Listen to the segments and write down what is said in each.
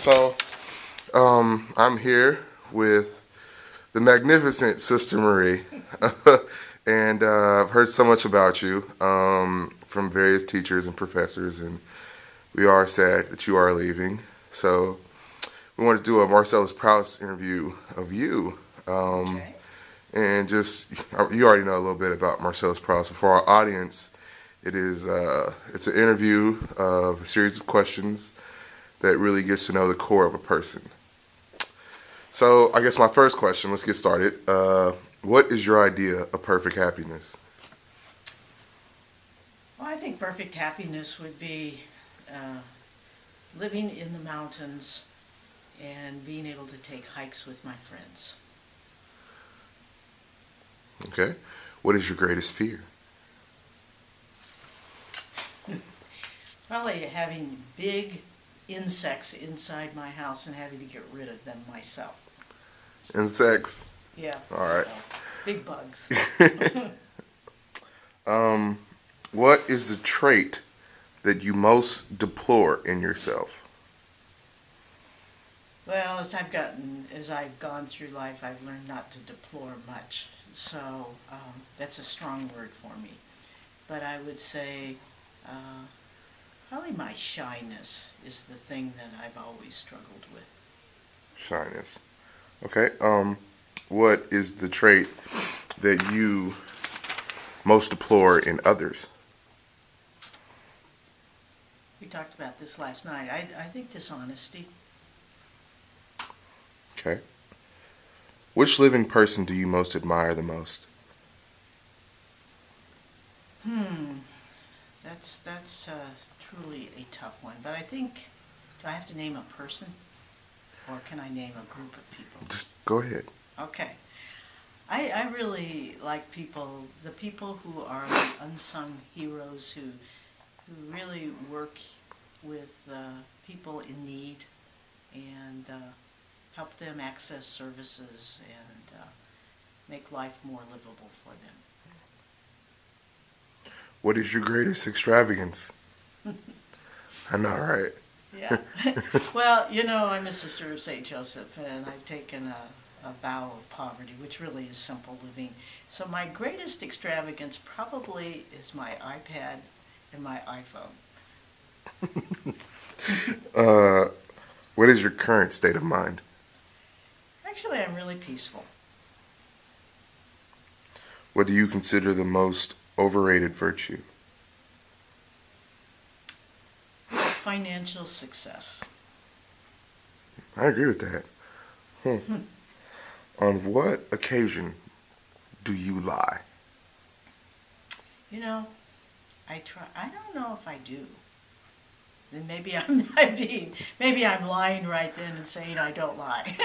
So, I'm here with the magnificent Sister Marie, and I've heard so much about you from various teachers and professors, and we are sad that you are leaving. So, we want to do a Marcellus Proust interview of you. Um, Okay. and just, you already know a little bit about Marcellus Proust, but for our audience, it's an interview of a series of questions that really gets to know the core of a person. So I guess my first question, let's get started. What is your idea of perfect happiness? Well, I think perfect happiness would be uh, living in the mountains and being able to take hikes with my friends. Okay. What is your greatest fear? Probably having big insects inside my house and having to get rid of them myself. Insects. Yeah, All you right. know, big bugs. um, what is the trait that you most deplore in yourself? Well, as I've gone through life, I've learned not to deplore much. So that's a strong word for me. But I would say uh, probably my shyness is the thing that I've always struggled with. Shyness. Okay. What is the trait that you most deplore in others? We talked about this last night. I think dishonesty. Okay. Which living person do you most admire the most? Hmm, that's truly a tough one. But I think, do I have to name a person, or can I name a group of people? Just go ahead. Okay. I really like the people who are the unsung heroes who really work with people in need and help them access services and make life more livable for What is your greatest extravagance? them. I know, right? Yeah. Well, I'm a sister of St. Joseph, and I've taken a vow of poverty, which really is simple living. So my greatest extravagance probably is my iPad and my iPhone. Uh, what is your current state of mind? Actually, I'm really peaceful. What do you consider the most overrated virtue? Financial success. I agree with that. Hmm. Hmm. On what occasion do you lie? You know, I try. I don't know if I do. Then maybe I'm not being. Maybe I'm lying right then and saying I don't lie.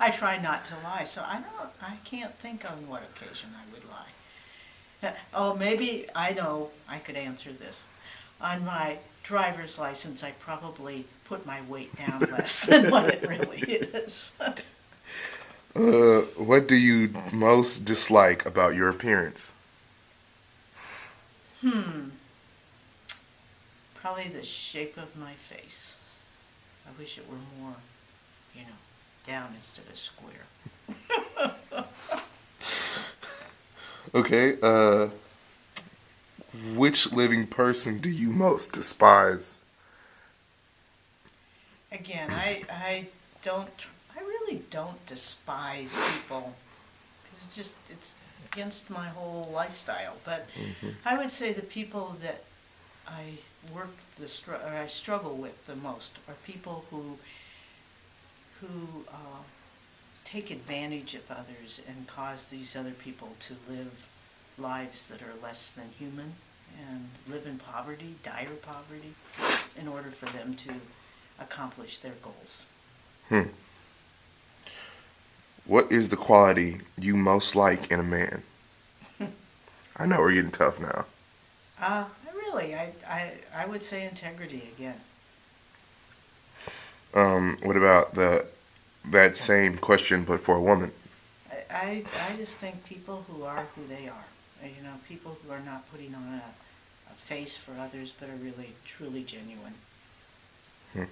I try not to lie, so I don't. I can't think on what occasion I would lie. Oh, maybe I know. I could answer this. On my driver's license, I probably put my weight down less than what it really is. What do you most dislike about your appearance? Hmm. Probably the shape of my face. I wish it were more, down instead of square. Okay, which living person do you most despise? Again, I really don't despise people. It's against my whole lifestyle. But Hmm. I would say the people that I or I struggle with the most are people who take advantage of others and cause these other people to live lives that are less than human and live in poverty, dire poverty, in order for them to accomplish their goals. Hmm. What is the quality you most like in a man? I know we're getting tough now. I would say integrity again. What about that same question but for a woman? I just think people who are who they are, people who are not putting on a face for others but are really truly genuine. Hmm.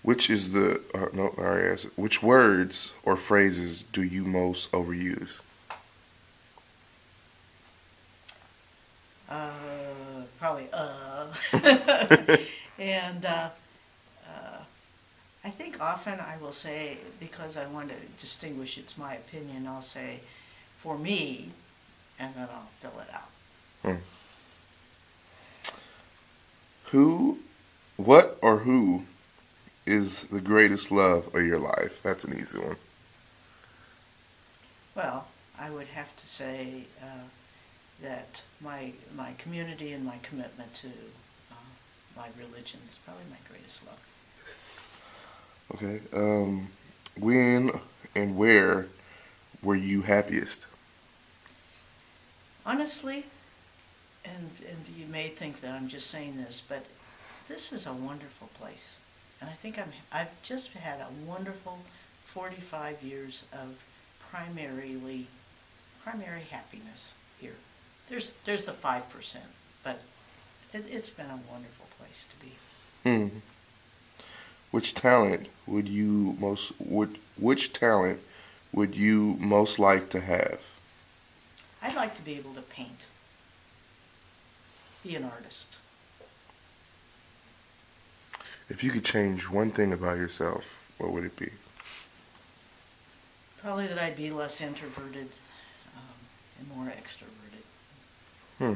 Which is the no? I already asked it. Which words or phrases do you most overuse? Probably and I think often I will say, because I want to distinguish it's my opinion, I'll say for me, and then I'll fill it out. Hmm. Who, what, or who is the greatest love of your life? That's an easy one. Well, I would have to say that my community and my commitment to my religion is probably my greatest love. Okay. When and where were you happiest? Honestly, and you may think that I'm just saying this, but this is a wonderful place, and I think I've just had a wonderful 45 years of primarily primary happiness here. There's the 5%, but it's been a wonderful place to be. Hmm. Which talent would you most would which talent would you most like to have? I'd like to be able to paint, be an artist. If you could change one thing about yourself, what would it be? Probably that I'd be less introverted and more extroverted. Hmm.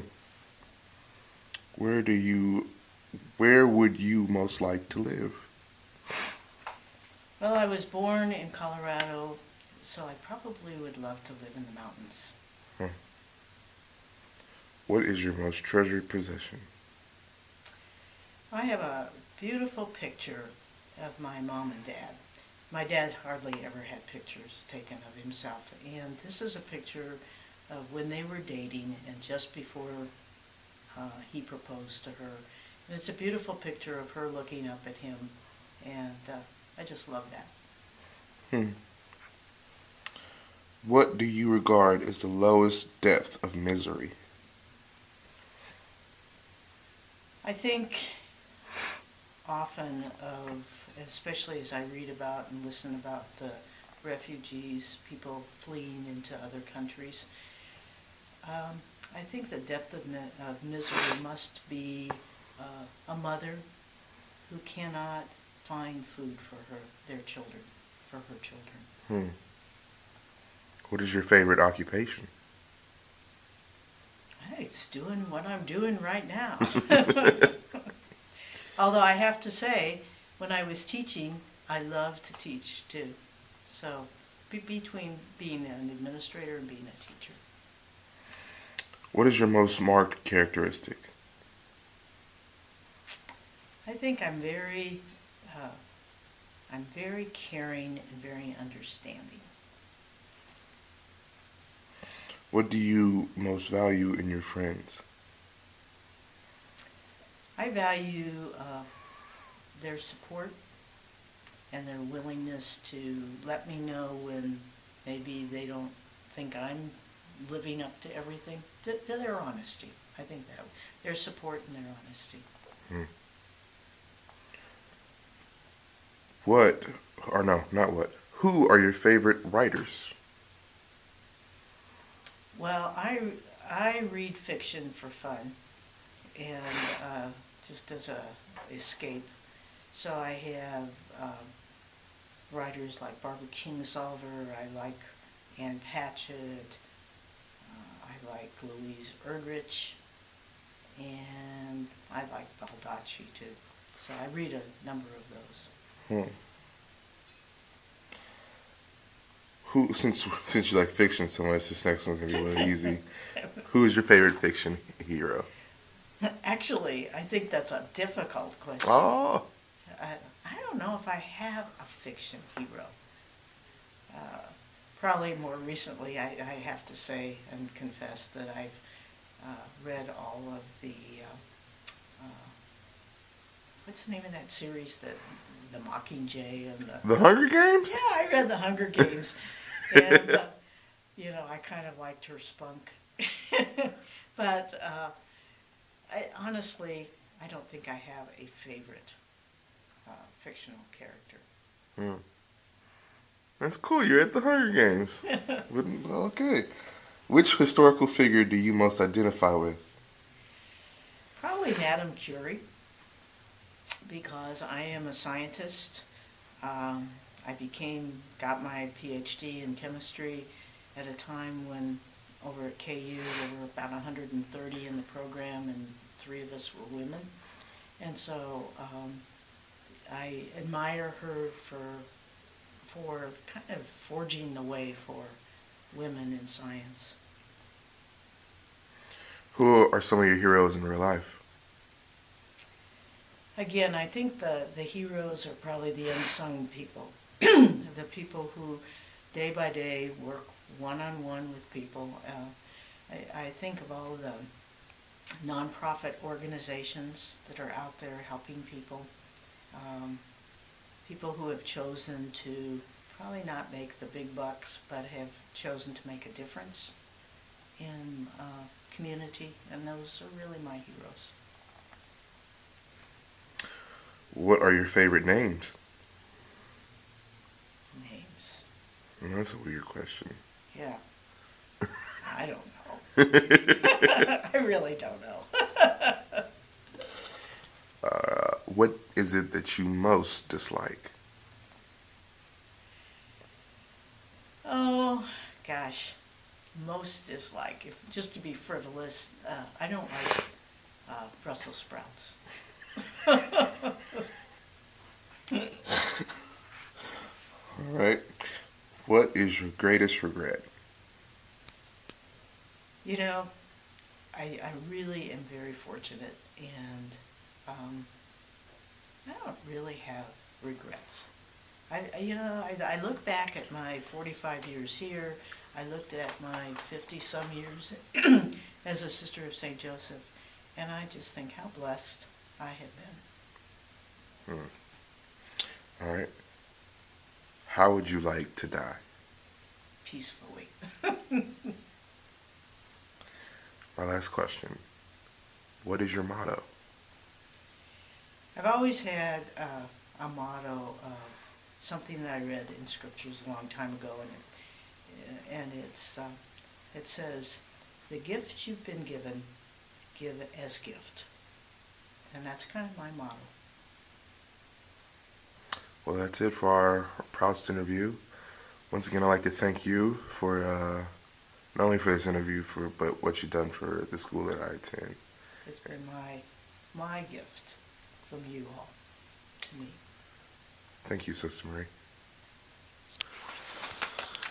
Where do you where would you most like to live? Well, I was born in Colorado, so I probably would love to live in the mountains. Hmm. What is your most treasured possession? I have a beautiful picture of my mom and dad. My dad hardly ever had pictures taken of himself, and this is a picture of when they were dating and just before he proposed to her. And it's a beautiful picture of her looking up at him, and I just love that. Hmm. What do you regard as the lowest depth of misery? I think often of, especially as I read about and listen about the refugees, people fleeing into other countries, I think the depth of misery must be a mother who cannot find food for their children, for her children. Hmm. What is your favorite occupation? Hey, it's doing what I'm doing right now. Although I have to say, when I was teaching, I love to teach too. So between being an administrator and being a teacher. What is your most marked characteristic? I think uh, I'm very caring and very understanding. What do you most value in your friends? I value their support and their willingness to let me know when maybe they don't think I'm living up to everything. To their honesty. I think that their support and their honesty. Hmm. What, or no, not what. Who are your favorite writers? Well, I read fiction for fun and just as a escape. So I have writers like Barbara Kingsolver. I like Ann Patchett. I like Louise Erdrich, and I like Baldacci too. So I read a number of those. Hmm. Who, since you like fiction so much, this next one's gonna be a little easy. Who is your favorite fiction hero? Actually, I think that's a difficult question. Oh, I don't know if I have a fiction hero. Uh, Probably more recently, I have to say and confess that I've read all of the, what's the name of that series, the Mockingjay and the, The Hunger Games. yeah, I read the Hunger Games, and I kind of liked her spunk, but honestly, I don't think I have a favorite. fictional character. Hmm. That's cool. You're at the Hunger Games. Okay. Which historical figure do you most identify with? Probably Madame Curie, because I am a scientist. Um, I got my PhD in chemistry at a time when over at KU there were about 130 in the program and 3 of us were women. And so I admire her for kind of forging the way for women in science. Who are some of your heroes in real life? Again, I think the heroes are probably the unsung people, the people who day by day work one-on-one with people. I think of all the nonprofit organizations that are out there helping people, people who have chosen to probably not make the big bucks, but have chosen to make a difference in community, and those are really my heroes. What are your favorite names? Names. That's a weird question. Yeah. I don't know. I really don't know. What is it that you most dislike? Oh, gosh. Most dislike, if just to be frivolous, I don't like Brussels sprouts. All right. What is your greatest regret? You know, I really am very fortunate, and I don't really have regrets. I look back at my 45 years here. I looked at my 50-some years as a Sister of St. Joseph, and I just think how blessed I have been. All right. How would you like to die? Peacefully. My last question. What is your motto? I've always had a motto of something that I read in scriptures a long time ago, and it says, "The gift you've been given, give as gift," and that's kind of my motto. Well, that's it for our Proust interview. Once again, I'd like to thank you for not only for this interview, but what you've done for the school that I attend. It's been my gift from you all to me. Thank you, Sister Marie.